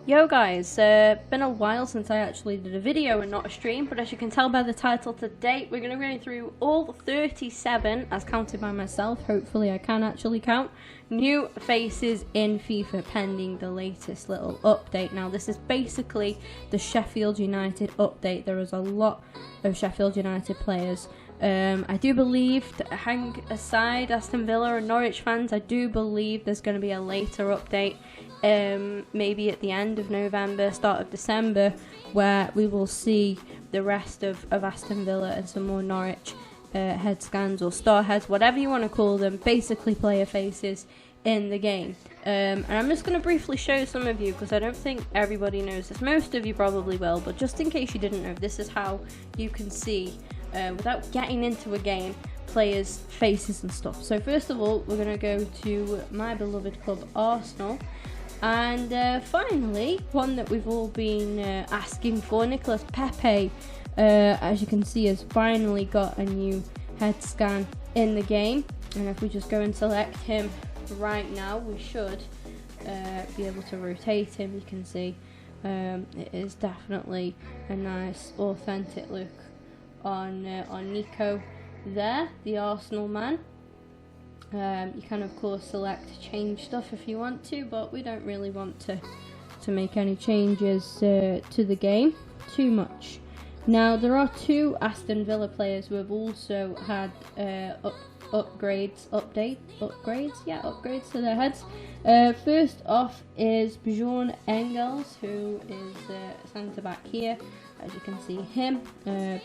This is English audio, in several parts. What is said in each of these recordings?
Yo guys, been a while since I actually did a video and not a stream, but as you can tell by the title today, we're going to go through all 37, as counted by myself, hopefully I can actually count, new faces in FIFA pending the latest little update. Now this is basically the Sheffield United update. There is a lot of Sheffield United players. I do believe, that hang aside Aston Villa and Norwich fans, I do believe there's going to be a later update, maybe at the end of November, start of December, where we will see the rest of Aston Villa and some more Norwich head scans or star heads, whatever you want to call them, basically player faces in the game. And I'm just going to briefly show some of you, because I don't think everybody knows this. Most of you probably will, but just in case you didn't know, this is how you can see, without getting into a game, players' faces and stuff. So first of all, we're going to go to my beloved club Arsenal, and finally, one that we've all been asking for, Nicholas Pepe, as you can see, has finally got a new head scan in the game. And if we just go and select him right now, we should be able to rotate him. You can see it is definitely a nice authentic look on Nico there, the Arsenal man. You can of course select change stuff if you want to, but we don't really want to make any changes to the game too much. Now there are two Aston Villa players who have also had upgrades to their heads. First off is Bjorn Engels, who is centre back here. As you can see him,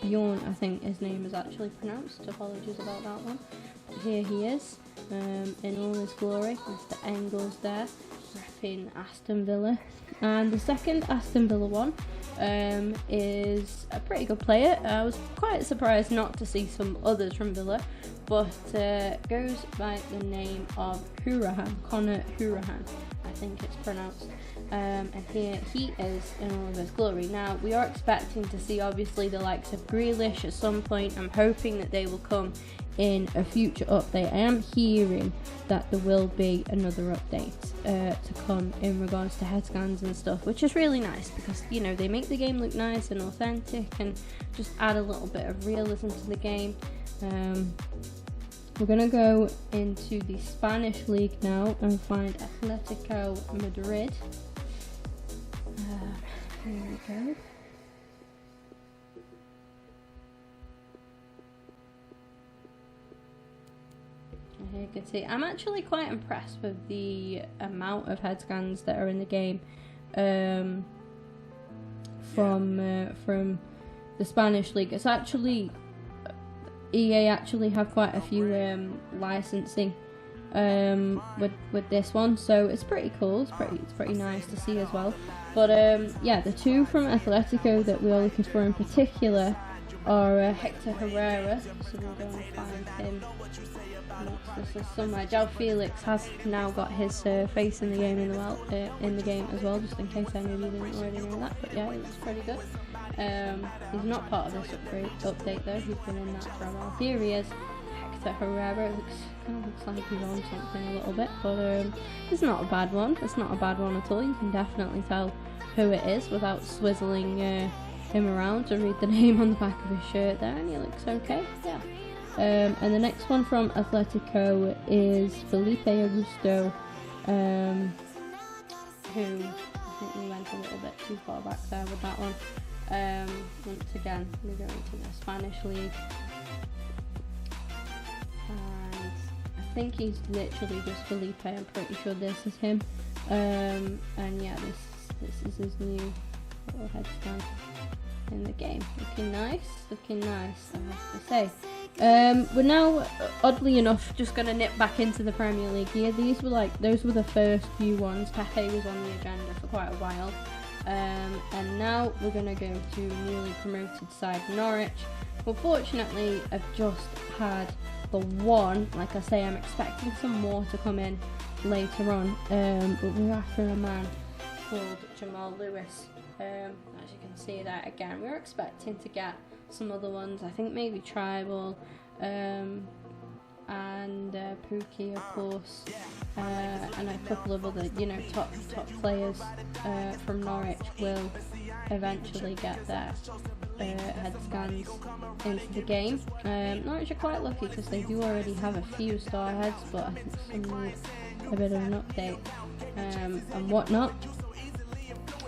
Bjorn, I think his name is actually pronounced, apologies about that one. But here he is, in all his glory, Mr. Engels there, repping Aston Villa. And the second Aston Villa one is a pretty good player. I was quite surprised not to see some others from Villa, but goes by the name of Hourihane, Conor Hourihane, I think it's pronounced. And here he is in all of his glory. Now we are expecting to see obviously the likes of Grealish at some point. I'm hoping that they will come in a future update. I am hearing that there will be another update to come in regards to head scans and stuff, which is really nice, because you know they make the game look nice and authentic and just add a little bit of realism to the game. We're gonna go into the Spanish league now and find Atletico Madrid. Here we go. Here you can see, I'm actually quite impressed with the amount of head scans that are in the game from the Spanish league. It's actually EA actually have quite a few licensing with this one, so it's pretty cool. It's pretty nice to see as well. But yeah, the two from Atletico that we're looking for in particular are Hector Herrera, so we'll go and find him. This is somewhere. João Felix has now got his face in the game as well, just in case any of you didn't already know that. But yeah, it's pretty good. He's not part of this update though. He's been in that for a while. Here he is, Hector Herrera. It kind of looks like he's on something a little bit, but it's not a bad one. It's not a bad one at all. You can definitely tell who it is without swizzling him around to read the name on the back of his shirt there, and he looks okay. Yeah. And the next one from Atletico is Felipe Augusto, who I think we went a little bit too far back there with that one. Once again, we go into the Spanish league, and I think he's literally just Felipe. I'm pretty sure this is him. And yeah, this is his new little head scan in the game. Looking nice, I have to say. We're now, oddly enough, just going to nip back into the Premier League here. Those were the first few ones. Pepe was on the agenda for quite a while. And now we're going to go to newly promoted side Norwich. Unfortunately, I've just had the one. Like I say, I'm expecting some more to come in later on. But we're after a man called Jamal Lewis. As you can see there again, we're expecting to get some other ones. I think maybe Tribal. I and Pookie, of course, and a couple of other, you know, top players from Norwich will eventually get their head scans into the game. Norwich are quite lucky because they do already have a few star heads, but I think some need a bit of an update and whatnot.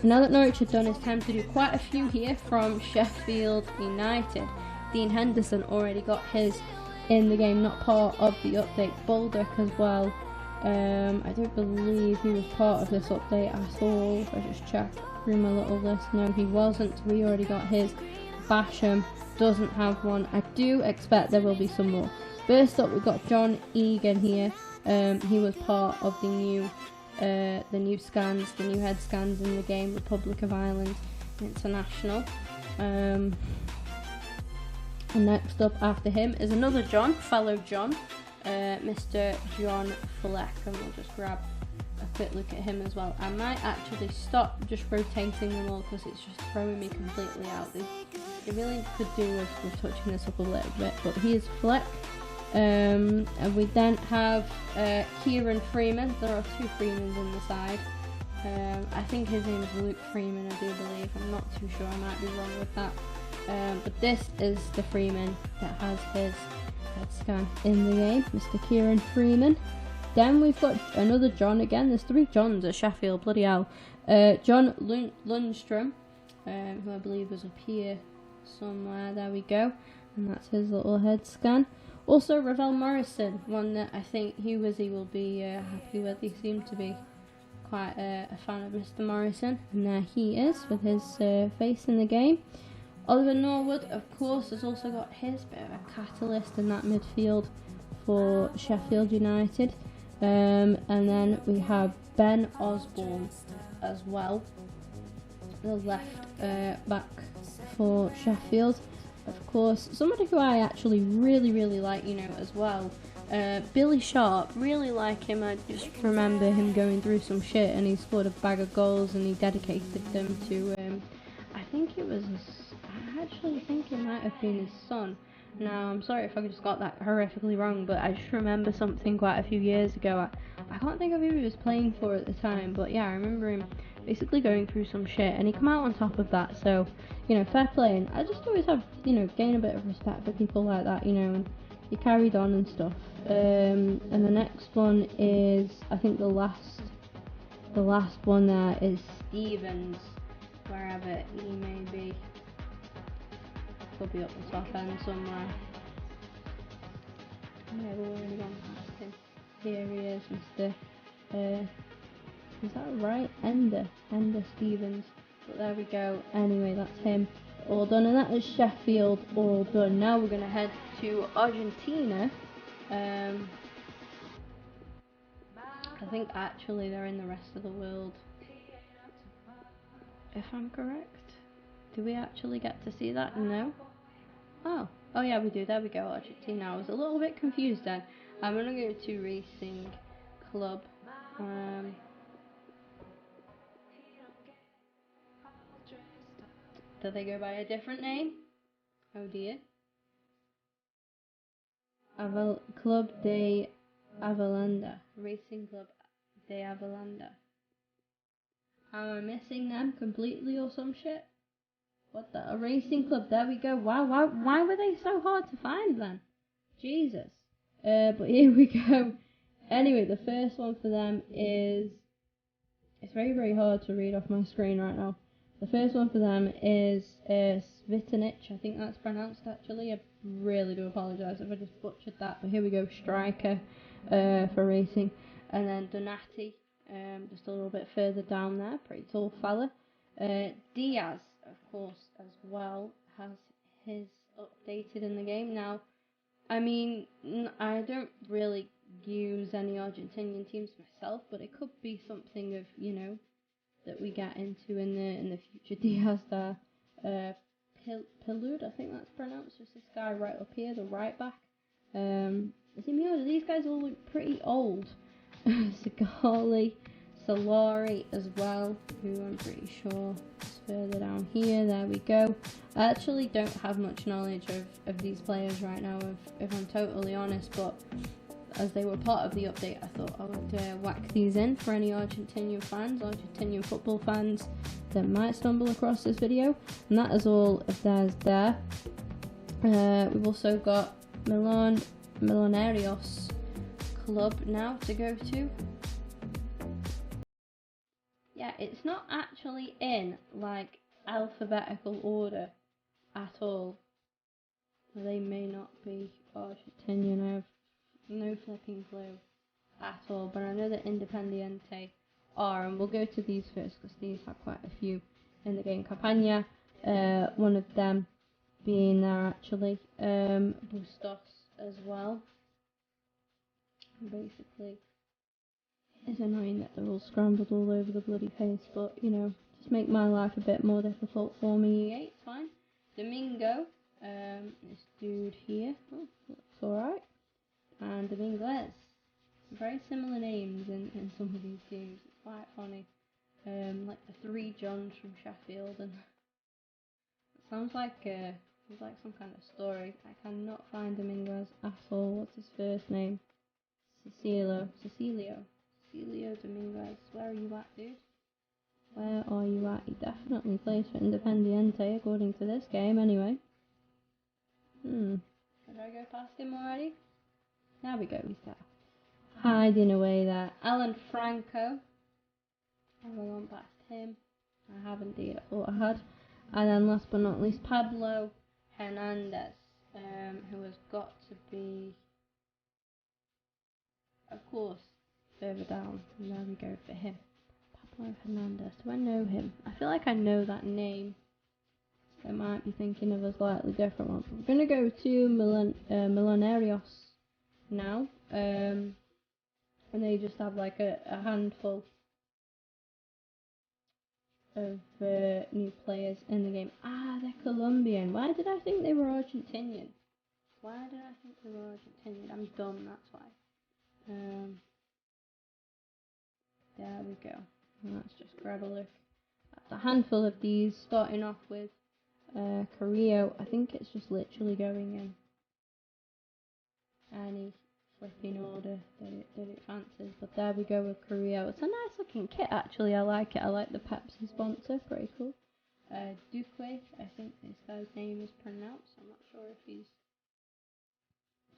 Now that Norwich are done, it's time to do quite a few here from Sheffield United. Dean Henderson already got his in the game, not part of the update. Baldock as well. I don't believe he was part of this update at all. If I just check through my little list, no, he wasn't. We already got his. Basham doesn't have one. I do expect there will be some more. First up, we've got John Egan here. He was part of the new scans, the new head scans in the game, Republic of Ireland International. And next up after him is another John, fellow John, Mr. John Fleck, and we'll just grab a quick look at him as well. I might actually stop just rotating them all because it's just throwing me completely out. They really could do with touching this up a little bit, but he is Fleck. And we then have Kieran Freeman. There are two Freemans on the side. I think his name is Luke Freeman, I do believe. I'm not too sure, I might be wrong with that. But this is the Freeman that has his head scan in the game, Mr. Kieran Freeman. Then we've got another John again. There's three Johns at Sheffield, bloody hell. John Lundstrom, who I believe was up here somewhere. There we go. And that's his little head scan. Also, Ravel Morrison, one that I think Hugh Wizzy will be happy with. He seemed to be quite a fan of Mr. Morrison. And there he is with his face in the game. Oliver Norwood, of course, has also got his bit of a catalyst in that midfield for Sheffield United. And then we have Ben Osborne as well, the left back for Sheffield. Of course, somebody who I actually really like, you know, as well. Billy Sharp, really like him. I just remember him going through some shit and he scored a bag of goals and he dedicated them to, I think it was I actually think it might have been his son. Now, I'm sorry if I just got that horrifically wrong, but I just remember something quite a few years ago. I can't think of who he was playing for at the time, but yeah, I remember him basically going through some shit, and he come out on top of that, so, you know, fair play. And I just always have, you know, gain a bit of respect for people like that, you know, and he carried on and stuff. And the next one is, I think the last one there is Stevens, wherever he may be. Could be up the top end somewhere. Yeah, we've already gone past him. Here he is, Mr. Is that right? Ender Stevens. But there we go. Anyway, that's him. All done, and that is Sheffield all done. Now we're going to head to Argentina. I think actually they're in the rest of the world, if I'm correct. Do we actually get to see that? No. Oh yeah, we do. There we go, Argentina. I was a little bit confused then. I'm going to go to Racing Club. Do they go by a different name? Oh dear. Club de Avelanda. Racing Club de Avelanda. Am I missing them completely or some shit? What the? A racing club, there we go. Wow, why were they so hard to find then? Jesus. But here we go. Anyway, the first one for them is... It's very hard to read off my screen right now. The first one for them is Svitanic, I think that's pronounced actually. I really do apologise if I just butchered that, but here we go, striker for racing. And then Donati, just a little bit further down there, pretty tall fella. Diaz, of course, as well, has his updated in the game. Now, I mean, I don't really use any Argentinian teams myself, but it could be something of, you know, that we get into in the future. Diaz there, Pilud, I think that's pronounced, just this guy right up here, the right back. These guys all look pretty old. Sigali, Solari as well, who I'm pretty sure is further down here. There we go. I actually don't have much knowledge of these players right now, if I'm totally honest, but as they were part of the update, I thought I would whack these in for any Argentinian fans, Argentinian football fans that might stumble across this video. And that is all of theirs there. We've also got Millonarios club now to go to. Yeah, it's not actually in like alphabetical order at all. They may not be Argentinian. I have no flipping clue at all, but I know that Independiente are, and we'll go to these first because these have quite a few in the game. Campaña, one of them being there actually. Bustos as well. Basically, it's annoying that they're all scrambled all over the bloody face, but you know, just make my life a bit more difficult for me. EA, it's fine. Domingo, this dude here, looks alright. And Dominguez. Very similar names in some of these games. It's quite funny. Like the 3 Johns from Sheffield, and it sounds like some kind of story. I cannot find Dominguez at all. What's his first name? Cecilio Dominguez. Where are you at, dude? Where are you at? He definitely plays for Independiente according to this game anyway. Did I go past him already? There we go, he's there. Hiding away there. Alan Franco. Have I gone past him? I have indeed, I thought I had. And then last but not least, Pablo Hernandez, who has got to be, of course, further down. And there we go for him. Pablo Hernandez. Do I know him? I feel like I know that name. I might be thinking of a slightly different one. But we're going to go to Millonarios now. And they just have like a handful of new players in the game. Ah, they're Colombian. Why did I think they were Argentinian? I'm dumb, that's why. There we go. Let's just grab a look. That's a handful of these, starting off with Carrillo. I think it's just literally going in any flipping order that it fancies. But there we go with Carrillo. It's a nice looking kit actually. I like it. I like the Pepsi sponsor. Pretty cool. Duque, I think this guy's name is pronounced. I'm not sure if he's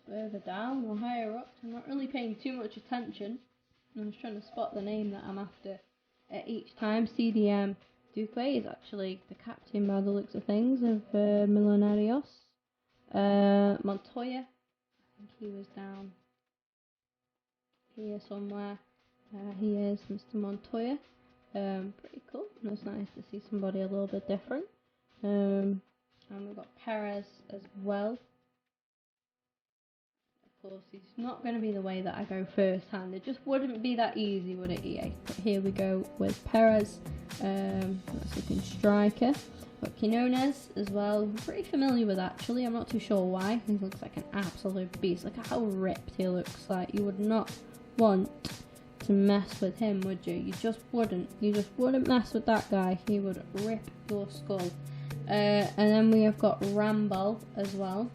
further down or higher up. I'm not really paying too much attention. I'm just trying to spot the name that I'm after each time. CDM Duque is actually the captain by the looks of things of Millonarios. Montoya, I think he was down here somewhere. He is Mr. Montoya. Pretty cool. It's nice to see somebody a little bit different. And we've got Perez as well. Of course, he's not going to be the way that I go first hand. It just wouldn't be that easy, would it, EA? But here we go with Perez. That's looking striker. Got Quinones as well. I'm pretty familiar with actually. I'm not too sure why. He looks like an absolute beast. Look at how ripped he looks like. You would not want to mess with him, would you? You just wouldn't. You just wouldn't mess with that guy. He would rip your skull. And then we have got Rambal as well.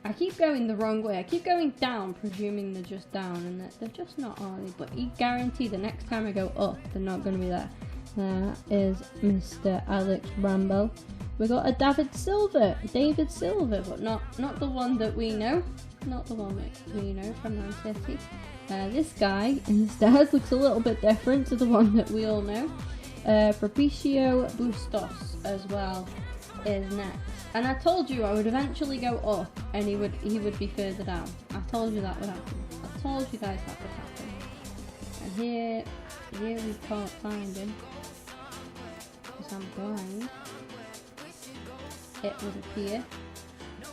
I keep going the wrong way. I keep going down, presuming they're just down, and they're just not, are they? But you guarantee the next time I go up, they're not going to be there. There is Mr. Alex Rambal. We got a David Silva, but not the one that we know. Not the one that we know from Man City. This guy instead looks a little bit different to the one that we all know. Propicio Bustos as well is next. And I told you I would eventually go up and he would be further down. I told you that would happen. I told you guys that would happen. And here we can't find him. Because I'm blind. It would appear.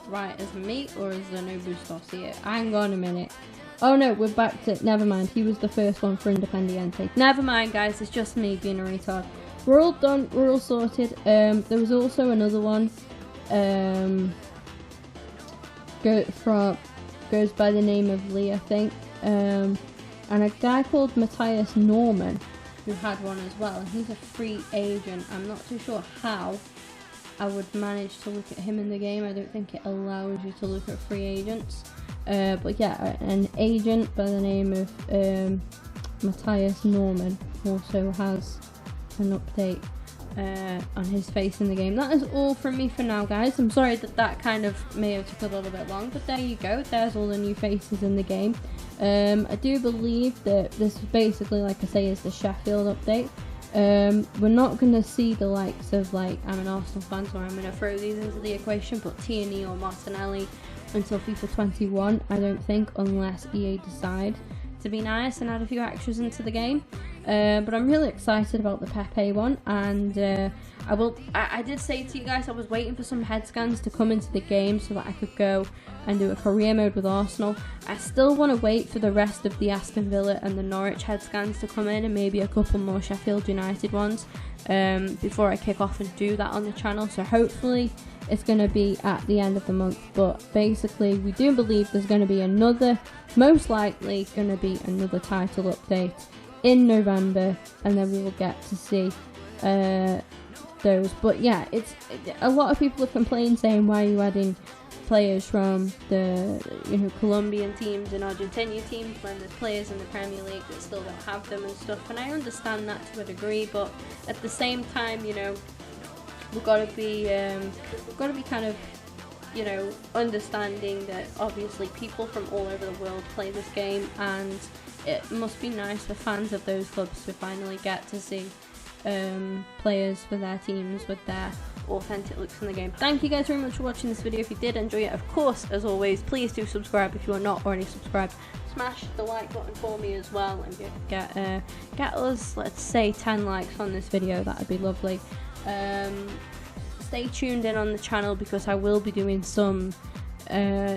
Right, as me, or is there no Bustos here? Hang on a minute. Oh no, we're back to, never mind. He was the first one for Independiente. Never mind guys, it's just me being a retard. We're all done, we're all sorted. There was also another one. Goes by the name of Lee, I think, and and a guy called Matthias Norman who had one as well, and he's a free agent. I'm not too sure how I would manage to look at him in the game. I don't think it allows you to look at free agents, but yeah, an agent by the name of Matthias Norman also has an update on his face in the game. That is all from me for now, guys. I'm sorry that kind of may have took a little bit long, but there you go. There's all the new faces in the game. I do believe that this is basically, like I say, is the Sheffield update. We're not going to see the likes of, like, I'm an Arsenal fan, so I'm going to throw these into the equation, but Tierney or Martinelli until FIFA 21, I don't think, unless EA decide to be nice and add a few extras into the game. But I'm really excited about the Pepe one, and I did say to you guys I was waiting for some head scans to come into the game so that I could go and do a career mode with Arsenal. I still want to wait for the rest of the Aston Villa and the Norwich head scans to come in, and maybe a couple more Sheffield United ones before I kick off and do that on the channel. So hopefully it's going to be at the end of the month, but basically we do believe there's going to be another, most likely going to be another title update in November, and then we will get to see those. But yeah, it's a lot of people have complained saying, why are you adding players from the Colombian teams and Argentinian teams when there's players in the Premier League that still don't have them and stuff, and I understand that to a degree, but at the same time, we've got to be kind of understanding that obviously people from all over the world play this game, and it must be nice for fans of those clubs to finally get to see players for their teams with their authentic looks in the game. Thank you guys very much for watching this video. If you did enjoy it, of course, as always, please do subscribe if you are not already subscribed. Smash the like button for me as well, and get us, let's say, 10 likes on this video. That would be lovely. Stay tuned in on the channel because I will be doing some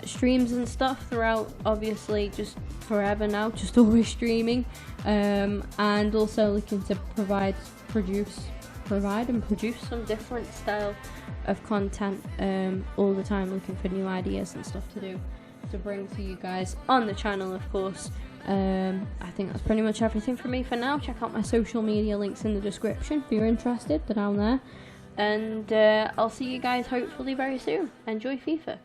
streams and stuff throughout, obviously, just forever now, just always streaming, and also looking to provide and produce some different style of content all the time, looking for new ideas and stuff to do to bring to you guys on the channel, of course. I think that's pretty much everything from me for now. Check out my social media links in the description if you're interested, they're down there, and I'll see you guys hopefully very soon. Enjoy FIFA.